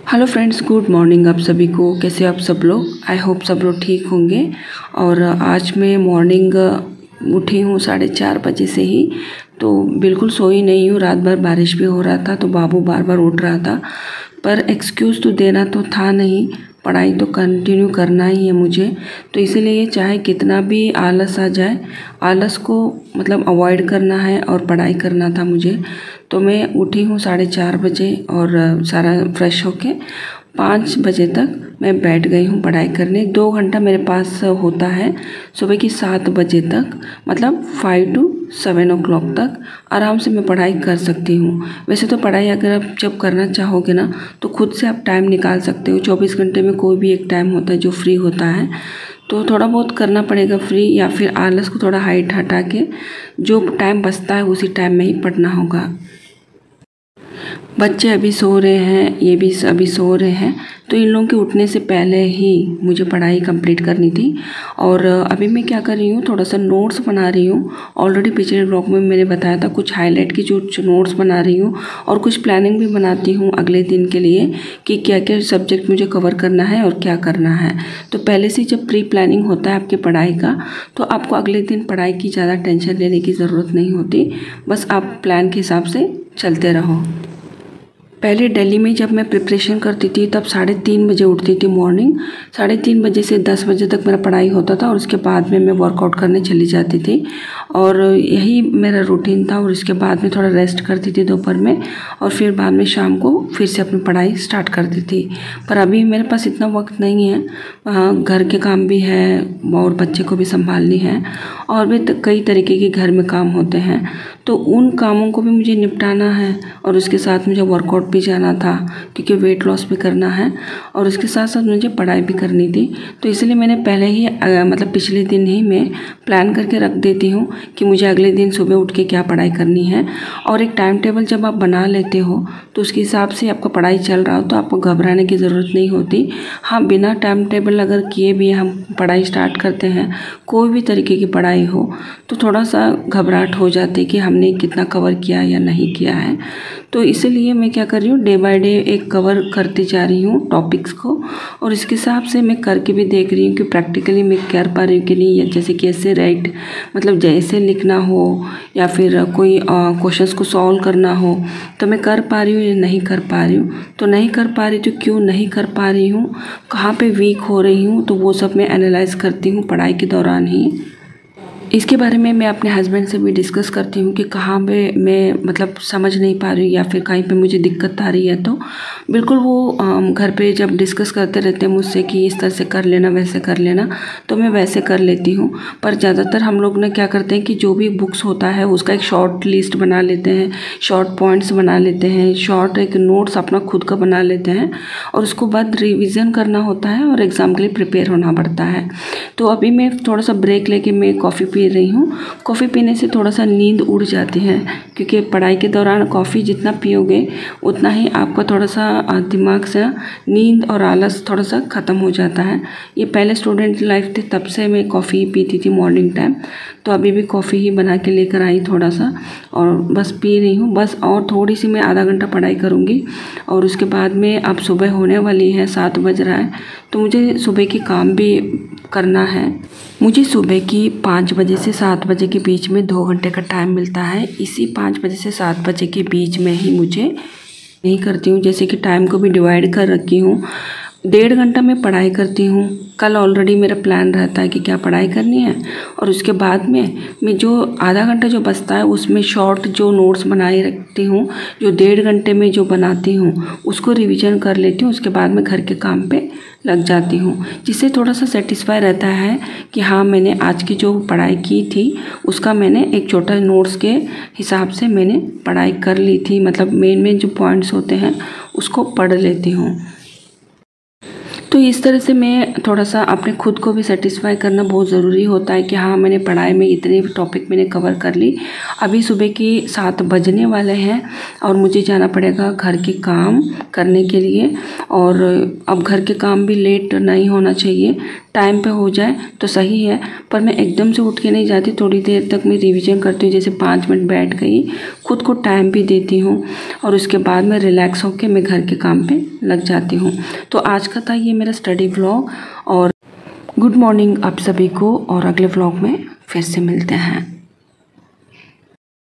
Hello friends, good morning आप सभी को। कैसे आप सब लोग? आई होप सब लोग ठीक होंगे। और आज मैं मॉर्निंग उठी हूँ 4:30 बजे से ही, तो बिल्कुल सोई नहीं हूँ। रात भर बारिश भी हो रहा था तो बाबू बार बार उठ रहा था, पर एक्सक्यूज़ तो देना तो था नहीं, पढ़ाई तो कंटिन्यू करना ही है मुझे। तो इसीलिए चाहे कितना भी आलस आ जाए, आलस को मतलब अवॉइड करना है और पढ़ाई करना था मुझे। तो मैं उठी हूँ 4:30 बजे और सारा फ्रेश होके 5 बजे तक मैं बैठ गई हूँ पढ़ाई करने। 2 घंटा मेरे पास होता है सुबह की 7 बजे तक, मतलब 5 to 7 o'clock तक आराम से मैं पढ़ाई कर सकती हूँ। वैसे तो पढ़ाई अगर आप जब करना चाहोगे ना तो खुद से आप टाइम निकाल सकते हो। 24 घंटे में कोई भी एक टाइम होता है जो फ्री होता है, तो थोड़ा बहुत करना पड़ेगा फ्री, या फिर आलस को थोड़ा हाइट हटा के जो टाइम बचता है उसी टाइम में ही पढ़ना होगा। बच्चे अभी सो रहे हैं, ये भी अभी सो रहे हैं, तो इन लोगों के उठने से पहले ही मुझे पढ़ाई कंप्लीट करनी थी। और अभी मैं क्या कर रही हूँ, थोड़ा सा नोट्स बना रही हूँ। ऑलरेडी पिछले ब्लॉग में मैंने बताया था, कुछ हाईलाइट की जो नोट्स बना रही हूँ और कुछ प्लानिंग भी बनाती हूँ अगले दिन के लिए कि क्या क्या सब्जेक्ट मुझे कवर करना है और क्या करना है। तो पहले से जब प्री प्लानिंग होता है आपके पढ़ाई का, तो आपको अगले दिन पढ़ाई की ज़्यादा टेंशन लेने की ज़रूरत नहीं होती। बस आप प्लान के हिसाब से चलते रहो। पहले दिल्ली में जब मैं प्रिपरेशन करती थी तब 3:30 बजे उठती थी मॉर्निंग। 3:30 बजे से 10 बजे तक मेरा पढ़ाई होता था और उसके बाद में मैं वर्कआउट करने चली जाती थी और यही मेरा रूटीन था। और उसके बाद में थोड़ा रेस्ट करती थी दोपहर में और फिर बाद में शाम को फिर से अपनी पढ़ाई स्टार्ट करती थी। पर अभी मेरे पास इतना वक्त नहीं है, घर के काम भी है और बच्चे को भी संभालनी है और भी कई तरीके के घर में काम होते हैं, तो उन कामों को भी मुझे निपटाना है। और उसके साथ मुझे वर्कआउट भी जाना था क्योंकि वेट लॉस भी करना है और उसके साथ साथ मुझे पढ़ाई भी करनी थी। तो इसलिए मैंने पहले ही मतलब पिछले दिन ही मैं प्लान करके रख देती हूँ कि मुझे अगले दिन सुबह उठ के क्या पढ़ाई करनी है। और एक टाइम टेबल जब आप बना लेते हो तो उसके हिसाब से आपका पढ़ाई चल रहा हो तो आपको घबराने की ज़रूरत नहीं होती। हाँ, बिना टाइम टेबल अगर किए भी हम पढ़ाई स्टार्ट करते हैं, कोई भी तरीके की पढ़ाई हो, तो थोड़ा सा घबराहट हो जाती है कि हमने कितना कवर किया या नहीं किया है। तो इसीलिए मैं क्या कर रही हूँ, डे बाय डे एक कवर करती जा रही हूँ टॉपिक्स को और इसके हिसाब से मैं करके भी देख रही हूँ कि प्रैक्टिकली मैं कर पा रही हूँ कि नहीं। जैसे कि ऐसे राइट मतलब जैसे लिखना हो या फिर कोई क्वेश्चंस को सॉल्व करना हो तो मैं कर पा रही हूँ या नहीं कर पा रही हूँ। तो नहीं कर पा रही तो क्यों नहीं कर पा रही हूँ, कहाँ पे वीक हो रही हूँ, तो वो सब मैं एनालाइज करती हूँ पढ़ाई के दौरान ही। इसके बारे में मैं अपने हस्बैंड से भी डिस्कस करती हूँ कि कहाँ पे मैं मतलब समझ नहीं पा रही हूँ या फिर कहीं पे मुझे दिक्कत आ रही है। तो बिल्कुल वो घर पे जब डिस्कस करते रहते हैं मुझसे कि इस तरह से कर लेना, वैसे कर लेना, तो मैं वैसे कर लेती हूँ। पर ज़्यादातर हम लोग ना क्या करते हैं कि जो भी बुक्स होता है उसका एक शॉर्ट लिस्ट बना लेते हैं, शॉर्ट पॉइंट्स बना लेते हैं, शॉर्ट एक नोट्स अपना खुद का बना लेते हैं और उसको बाद रिविज़न करना होता है और एग्ज़ाम के लिए प्रिपेयर होना पड़ता है। तो अभी मैं थोड़ा सा ब्रेक लेके मैं कॉफ़ी पी रही हूँ। कॉफ़ी पीने से थोड़ा सा नींद उड़ जाती है क्योंकि पढ़ाई के दौरान कॉफ़ी जितना पियोगे उतना ही आपका थोड़ा सा दिमाग से नींद और आलस थोड़ा सा ख़त्म हो जाता है। ये पहले स्टूडेंट लाइफ थी तब से मैं कॉफ़ी पीती थी मॉर्निंग टाइम, तो अभी भी कॉफ़ी ही बना के लेकर आई थोड़ा सा और बस पी रही हूँ बस। और थोड़ी सी मैं आधा घंटा पढ़ाई करूँगी और उसके बाद में अब सुबह होने वाली है, 7 बज रहा है, तो मुझे सुबह के काम भी करना है। मुझे सुबह की 5 बजे से 7 बजे के बीच में 2 घंटे का टाइम मिलता है। इसी 5 बजे से 7 बजे के बीच में ही मुझे नहीं करती हूँ, जैसे कि टाइम को भी डिवाइड कर रखी हूँ। 1.5 घंटा मैं पढ़ाई करती हूँ। कल ऑलरेडी मेरा प्लान रहता है कि क्या पढ़ाई करनी है और उसके बाद में मैं जो आधा घंटा जो बचता है उसमें शॉर्ट जो नोट्स बनाए रखती हूँ, जो 1.5 घंटे में जो बनाती हूँ उसको रिवीजन कर लेती हूँ। उसके बाद में घर के काम पे लग जाती हूँ, जिससे थोड़ा सा सेटिस्फाई रहता है कि हाँ मैंने आज की जो पढ़ाई की थी उसका मैंने एक छोटा नोट्स के हिसाब से मैंने पढ़ाई कर ली थी, मतलब मेन जो पॉइंट्स होते हैं उसको पढ़ लेती हूँ। तो इस तरह से मैं थोड़ा सा अपने खुद को भी सेटिस्फाई करना बहुत ज़रूरी होता है कि हाँ मैंने पढ़ाई में इतने टॉपिक मैंने कवर कर ली। अभी सुबह की 7 बजने वाले हैं और मुझे जाना पड़ेगा घर के काम करने के लिए और अब घर के काम भी लेट नहीं होना चाहिए, टाइम पे हो जाए तो सही है। पर मैं एकदम से उठ के नहीं जाती, थोड़ी देर तक मैं रिवीजन करती हूँ, जैसे 5 मिनट बैठ गई, खुद को टाइम भी देती हूँ और उसके बाद मैं रिलैक्स होकर मैं घर के काम पे लग जाती हूँ। तो आज का था ये मेरा स्टडी व्लॉग और गुड मॉर्निंग आप सभी को, और अगले व्लॉग में फिर से मिलते हैं।